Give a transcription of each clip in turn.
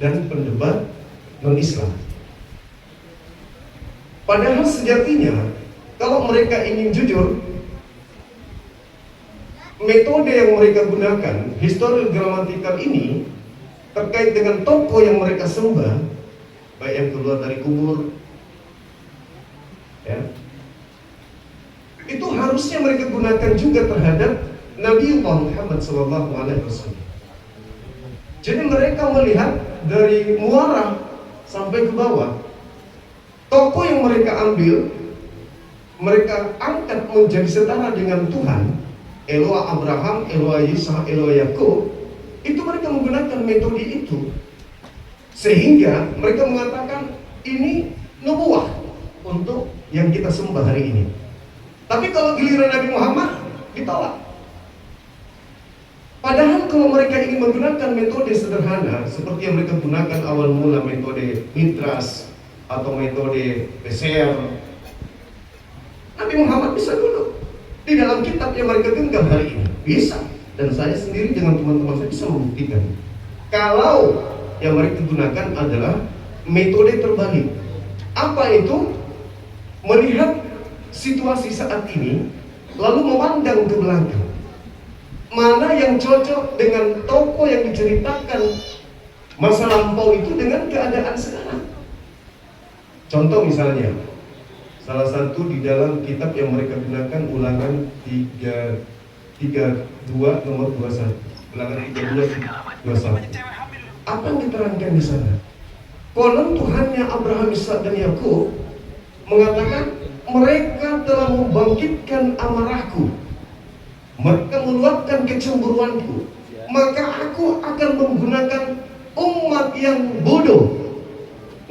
dan pendebat non-Islam. Padahal sejatinya kalau mereka ingin jujur, metode yang mereka gunakan, historical gramatikal ini, terkait dengan tokoh yang mereka sembah, baik yang keluar dari kubur, ya, itu harusnya mereka gunakan juga terhadap Nabi Muhammad SAW. Jadi mereka melihat dari muara sampai ke bawah, tokoh yang mereka ambil, mereka angkat menjadi setara dengan Tuhan, Eloa Abraham, Eloa Ishak, Eloa Yakub. Itu mereka menggunakan metode itu, sehingga mereka mengatakan ini nubuah untuk yang kita sembah hari ini. Tapi kalau giliran Nabi Muhammad ditolak. Padahal kalau mereka ingin menggunakan metode sederhana seperti yang mereka gunakan awal mula, metode Mitras atau metode PCR, Nabi Muhammad bisa duduk di dalam kitab yang mereka genggam hari ini. Bisa. Dan saya sendiri dengan teman-teman saya bisa membuktikan. Kalau yang mereka gunakan adalah metode terbalik. Apa itu? Melihat situasi saat ini, lalu memandang ke belakang. Mana yang cocok dengan tokoh yang diceritakan masa lampau itu dengan keadaan sekarang. Contoh misalnya, salah satu di dalam kitab yang mereka gunakan, Ulangan 32 nomor 21. Ulangan 32 21. Apa yang diterangkan di sana? Konon Tuhannya Abraham, Ishak dan Yakub mengatakan, mereka telah membangkitkan amarahku, mereka meluapkan kecemburuanku, maka aku akan menggunakan umat yang bodoh,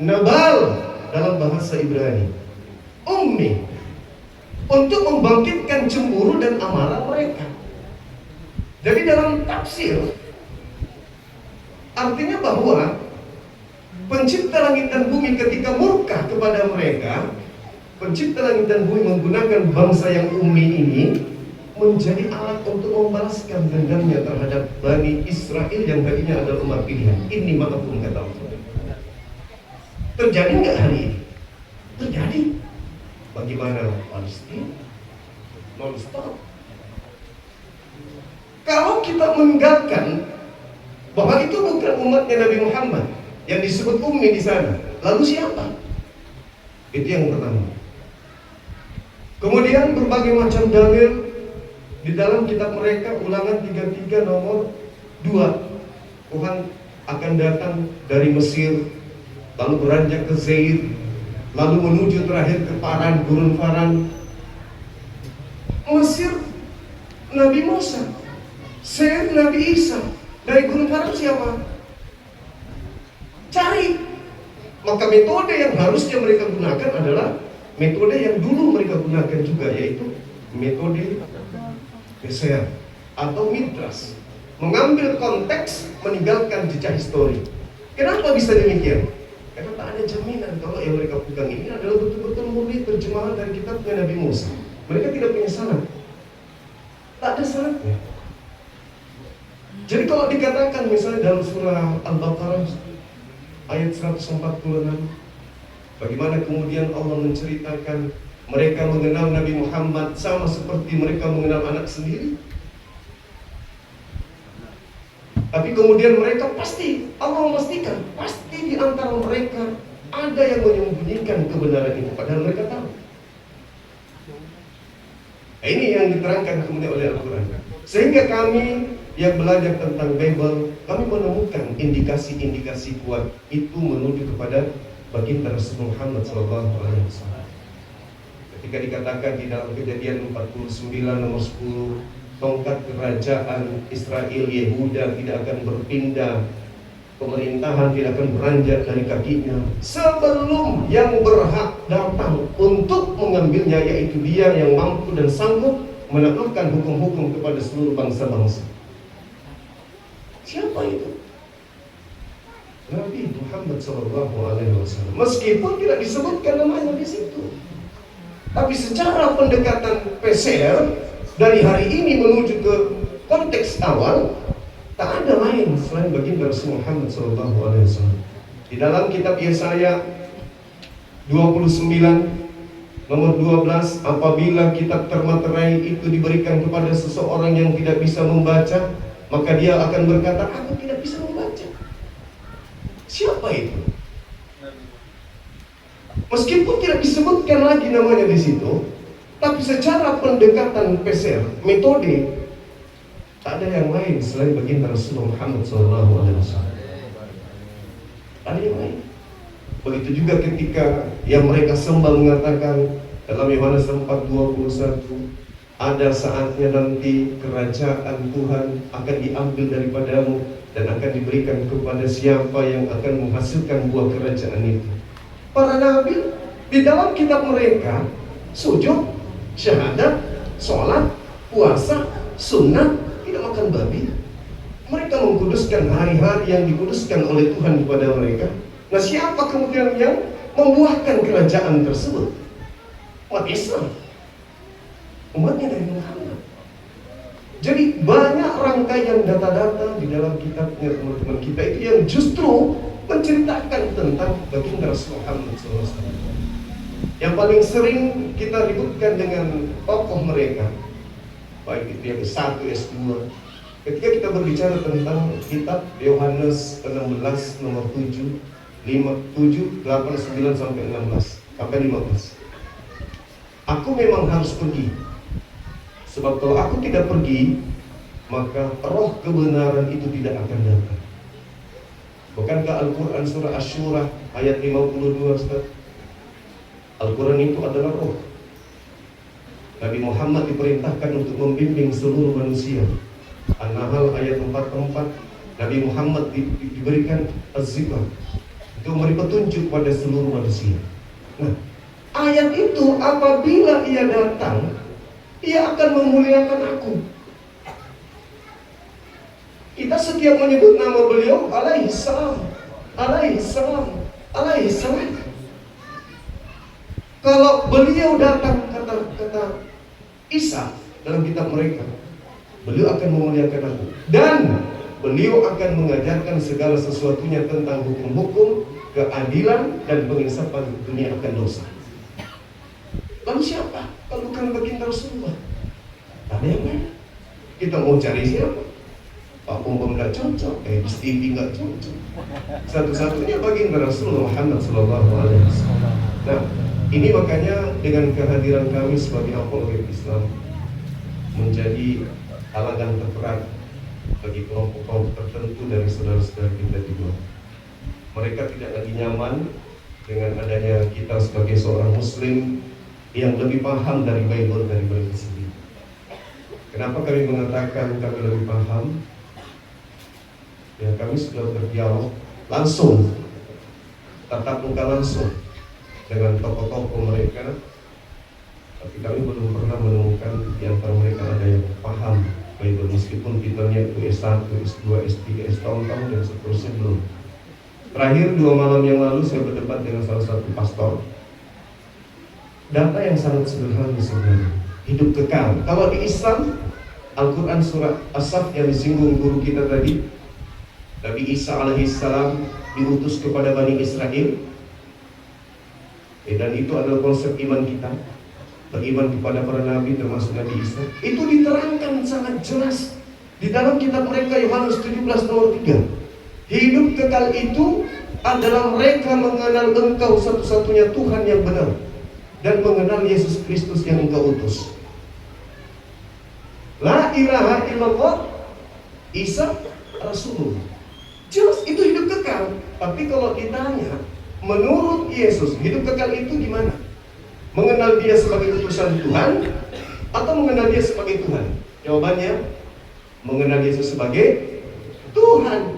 Nabal dalam bahasa Ibrani, ummi, untuk membangkitkan cemburu dan amarah mereka. Jadi dalam tafsir, artinya bahwa pencipta langit dan bumi ketika murka kepada mereka, pencipta langit dan bumi menggunakan bangsa yang ummi ini menjadi alat untuk membalaskan dendamnya terhadap Bani Israel yang tadinya adalah umat pilihan. Ini maafun kata Allah. Terjadi nggak hari ini? Terjadi. Bagaimana Palestina? Non-stop. Kalau kita meninggalkan bahwa itu bukan umatnya Nabi Muhammad yang disebut ummi di sana, lalu siapa? Itu yang pertama. Kemudian berbagai macam dalil di dalam kitab mereka, Ulangan 33 nomor 2. Tuhan akan datang dari Mesir, lalu beranjak ke Zair, lalu menuju terakhir ke Paran, gurun Paran. Mesir Nabi Musa, Zair Nabi Isa, dari gurun Paran siapa? Cari. Maka metode yang harusnya mereka gunakan adalah metode yang dulu mereka gunakan juga, yaitu metode PCR atau Mitras, mengambil konteks, meninggalkan jejak histori. Kenapa bisa demikian? Karena tak ada jaminan kalau yang mereka pegang ini adalah betul-betul murni terjemahan dari kitabnya Nabi Musa. Mereka tidak punya syarat, tak ada syaratnya. Jadi kalau dikatakan misalnya dalam surah Al-Baqarah ayat 146, bagaimana kemudian Allah menceritakan mereka mengenal Nabi Muhammad sama seperti mereka mengenal anak sendiri. Tapi kemudian mereka pasti, Allah memastikan, pasti di antara mereka ada yang menyembunyikan kebenaran itu, padahal mereka tahu. Nah, ini yang diterangkan kemudian oleh Al-Quran. Sehingga kami yang belajar tentang Bible, kami menemukan indikasi-indikasi kuat itu menuju kepada baginda Rasul Muhammad SAW. Ketika dikatakan di dalam Kejadian 49 nomor 10, tongkat kerajaan Israel Yehuda tidak akan berpindah, pemerintahan tidak akan beranjak dari kakinya sebelum yang berhak datang untuk mengambilnya, yaitu Dia yang mampu dan sanggup menaklukkan hukum-hukum kepada seluruh bangsa-bangsa. Siapa itu? Nabi Muhammad SAW. Meskipun tidak disebutkan namanya di situ, tapi secara pendekatan PCR dari hari ini menuju ke konteks awal, tak ada lain selain baginda Rasul Muhammad SAW. Di dalam kitab Yesaya 29 nomor 12, apabila kitab termaterai itu diberikan kepada seseorang yang tidak bisa membaca, maka dia akan berkata, aku tidak bisa membaca. Siapa itu? Meskipun tidak disebutkan lagi namanya di situ, tapi secara pendekatan PCR, metode, tak ada yang lain selain baginda Rasulullah Muhammad SAW. Tak ada yang lain. Begitu juga ketika yang mereka sembah mengatakan dalam Yohanes 4:21, ada saatnya nanti kerajaan Tuhan akan diambil daripadamu dan akan diberikan kepada siapa yang akan menghasilkan buah kerajaan itu. Para nabi di dalam kitab mereka sujud, syahadat, sholat, puasa, sunat, tidak makan babi. Mereka mengkuduskan hari-hari yang dikuduskan oleh Tuhan kepada mereka. Nah, siapa kemudian yang membuahkan kerajaan tersebut? Umat Islam, umatnya dari Muhammad. Jadi banyak rangkaian data-data di dalam kitabnya teman-teman kita itu yang justru menceritakan tentang baginda Rasul Muhammad SAW. Yang paling sering kita ributkan dengan tokoh mereka, baik itu yang S1, S2. Ketika kita berbicara tentang kitab Yohanes 16 nomor 7, 8, 9 sampai 16 sampai 15. Aku memang harus pergi, sebab kalau aku tidak pergi, maka roh kebenaran itu tidak akan datang. Bukankah Al-Quran surah Asy-Syura ayat 52, Ustaz? Al-Quran itu adalah roh. Nabi Muhammad diperintahkan untuk membimbing seluruh manusia. An-Nahl ayat 44, Nabi Muhammad diberikan az-zikr, itu memberi petunjuk pada seluruh manusia. Nah, ayat itu apabila ia datang, ia akan memuliakan aku. Kita setiap menyebut nama beliau alaihi salam, alaihi salam, alaihi salam. Kalau beliau datang, kata Isa dalam kitab mereka, beliau akan memuliakan aku dan beliau akan mengajarkan segala sesuatunya tentang hukum-hukum, keadilan, dan penginsafan dunia akan dosa. Lalu siapa? Kalau bukan baginda Rasulullah? Tak ada yang lain. Kita mau cari siapa? Pak Pompom nggak cocok, Stevie nggak cocok. Satu-satunya baginda Rasulullah Muhammad SAW. Nah, ini makanya dengan kehadiran kami sebagai apologet Islam menjadi halangan terberat bagi kelompok-kelompok tertentu dari saudara-saudara kita di luar. Mereka tidak lagi nyaman dengan adanya kita sebagai seorang Muslim yang lebih paham dari Bible dari mereka sendiri. Kenapa kami mengatakan kami lebih paham? Ya, kami sudah berdialog langsung, tatap muka langsung dengan tokoh-tokoh mereka, tapi kami belum pernah menemukan di antara mereka ada yang paham Bible, meskipun titelnya itu S1, S2, S3, S tahun-tahun dan seterusnya belum. Terakhir 2 malam yang lalu saya berdebat dengan salah satu pastor. Data yang sangat sederhana sebenarnya, hidup kekal. Kalau di Islam, Al-Quran surah As-Saff yang disinggung guru kita tadi, Nabi Isa alaihissalam diutus kepada Bani Israel, dan itu adalah konsep iman kita. Beriman kepada para nabi termasuk Nabi Isa. Itu diterangkan sangat jelas di dalam kitab mereka Yohanes 17 nomor 3. Hidup kekal itu adalah mereka mengenal Engkau satu-satunya Tuhan yang benar dan mengenal Yesus Kristus yang Engkau utus. La ilaha illallah Isa Rasulullah. Jelas itu hidup kekal. Tapi kalau ditanya, menurut Yesus hidup kekal itu gimana? Mengenal dia sebagai utusan Tuhan atau mengenal dia sebagai Tuhan? Jawabannya, mengenal Yesus sebagai Tuhan.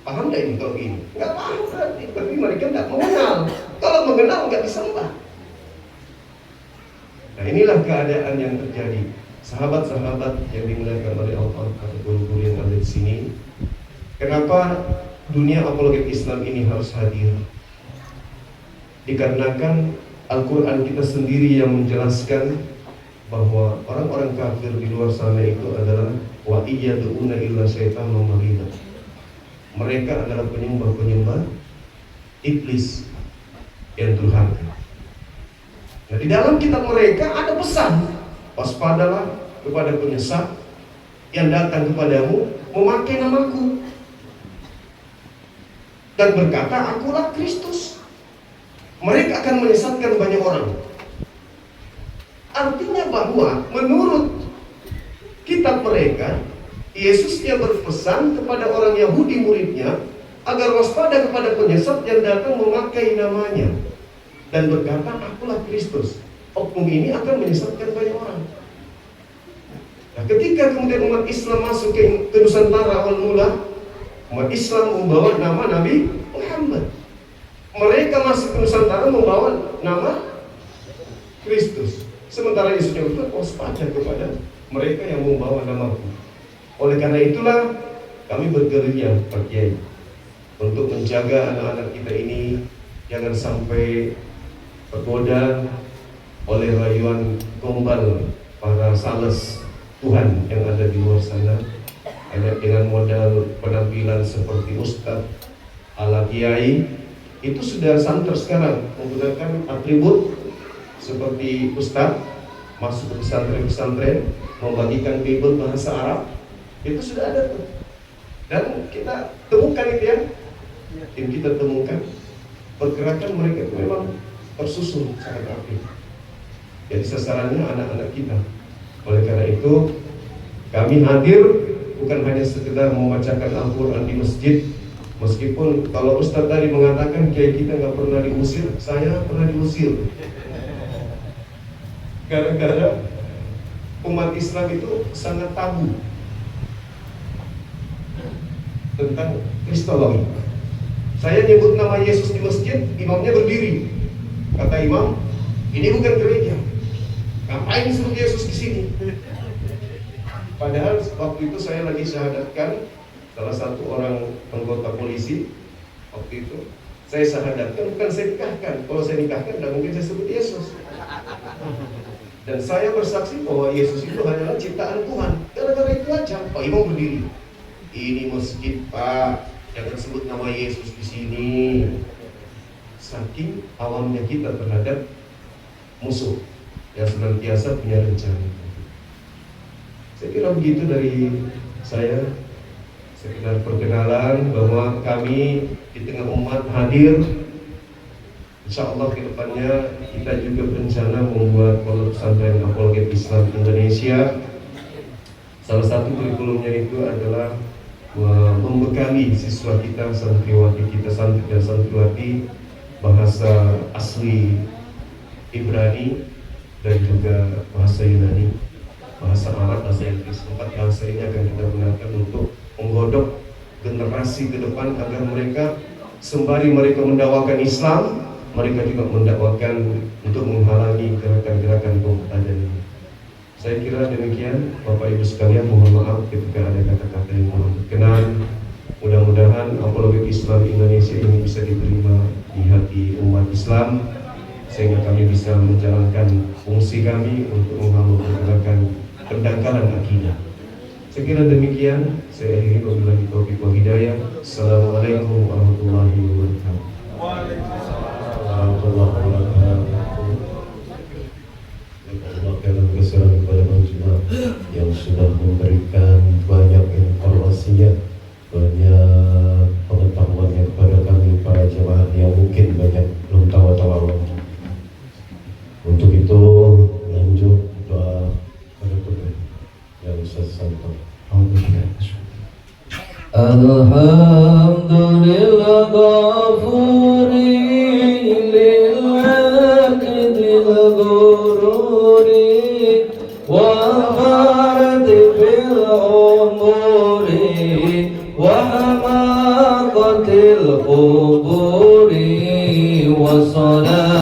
Paham gak ini kalau gini? Gak paham berarti, tapi mereka gak mengenal. Kalau mengenal gak disembah. Nah, inilah keadaan yang terjadi. Sahabat-sahabat yang dimuliakan oleh Allah atau guru-guru yang ada di sini, kenapa dunia apologet Islam ini harus hadir? Dikarenakan Al-Quran kita sendiri yang menjelaskan bahwa orang-orang kafir di luar sana itu adalah wa iyyadu'una illa syaitan marida. mereka adalah penyembah-penyembah iblis yang durhaka. Nah, di dalam kitab mereka ada pesan, waspadalah kepada penyesat yang datang kepadamu memakai namaku dan berkata, akulah Kristus. Mereka akan menyesatkan banyak orang. Artinya bahwa menurut kitab mereka, Yesus yang berpesan kepada orang Yahudi muridnya agar waspada kepada penyesat yang datang memakai namanya dan berkata, akulah Kristus. Oknum ini akan menyesatkan banyak orang. Nah, ketika kemudian umat Islam masuk ke Nusantara awal mula, umat Islam membawa nama Nabi Muhammad. Mereka masuk ke Nusantara membawa nama Kristus. Sementara Yesus yang berkata, waspada kepada mereka yang membawa namaku. Oleh karena itulah kami bergerilya, Pak Kiai, untuk menjaga anak-anak kita ini jangan sampai tergoda oleh rayuan gombal para sales Tuhan yang ada di luar sana, hanya dengan modal penampilan seperti ustadz ala kiai. Itu sudah santer sekarang menggunakan atribut seperti ustadz, masuk ke pesantren-pesantren membagikan Bible bahasa Arab. Itu sudah ada tuh, dan kita temukan itu ya, yang kita temukan pergerakan mereka itu memang tersusun sangat rapi. Jadi sasarannya anak-anak kita. Oleh karena itu kami hadir bukan hanya sekedar membacakan Al-Quran di masjid. Meskipun kalau Ustadz tadi mengatakan kiai kita nggak pernah diusir, saya pernah diusir. Gara-gara umat Islam itu sangat tabu tentang Kristologi. Saya nyebut nama Yesus di masjid, imamnya berdiri. Kata imam, ini bukan gereja. Ngapain suruh Yesus di sini? Padahal waktu itu saya lagi syahadatkan salah satu orang anggota polisi. Waktu itu saya syahadatkan, bukan saya nikahkan. Kalau saya nikahkan, tidak mungkin saya sebut Yesus. Dan saya bersaksi bahwa Yesus itu hanyalah ciptaan Tuhan. Gara-gara itu aja Pak Imam berdiri. Ini masjid Pak, jangan sebut nama Yesus di sini. Saking awamnya kita terhadap musuh yang senantiasa punya rencana. Saya kira begitu dari saya, sekedar perkenalan bahwa kami di tengah umat hadir. Insya Allah ke depannya kita juga berencana membuat pondok pesantren apologet Islam Indonesia. Salah satu kurikulumnya itu adalah membekali siswa kita, santriwati kita, santri dan santriwati bahasa asli Ibrani dan juga bahasa Yunani, bahasa Arab, bahasa Inggris. 4 bahasa ini akan kita gunakan untuk menggodok generasi ke depan agar mereka sembari mereka mendakwakan Islam, mereka juga mendakwakan untuk menghalangi gerakan-gerakan pemberontakan ini. Saya kira demikian, Bapak Ibu sekalian. Mohon maaf ketika ada kata-kata yang kurang berkenan. Mudah-mudahan apologet Islam Indonesia ini bisa diterima di hati umat Islam, sehingga kami bisa menjalankan fungsi kami untuk membangun pergerakan pendangkalan akidah. Saya kira demikian. Saya akhiri wabillahi taufiq wal hidayah. Assalamualaikum warahmatullahi wabarakatuh. Waalaikumsalam warahmatullahi wabarakatuh. Allah kepada Bang yang sudah memberikan banyak informasinya, banyak pengetahuannya kepada kami para jemaah yang mungkin banyak belum tahu atau awam. Untuk itu lanjut doa pada Tuhan yang Ustaz Santo. Alhamdulillah ghafuri lil aqdil ghururi wa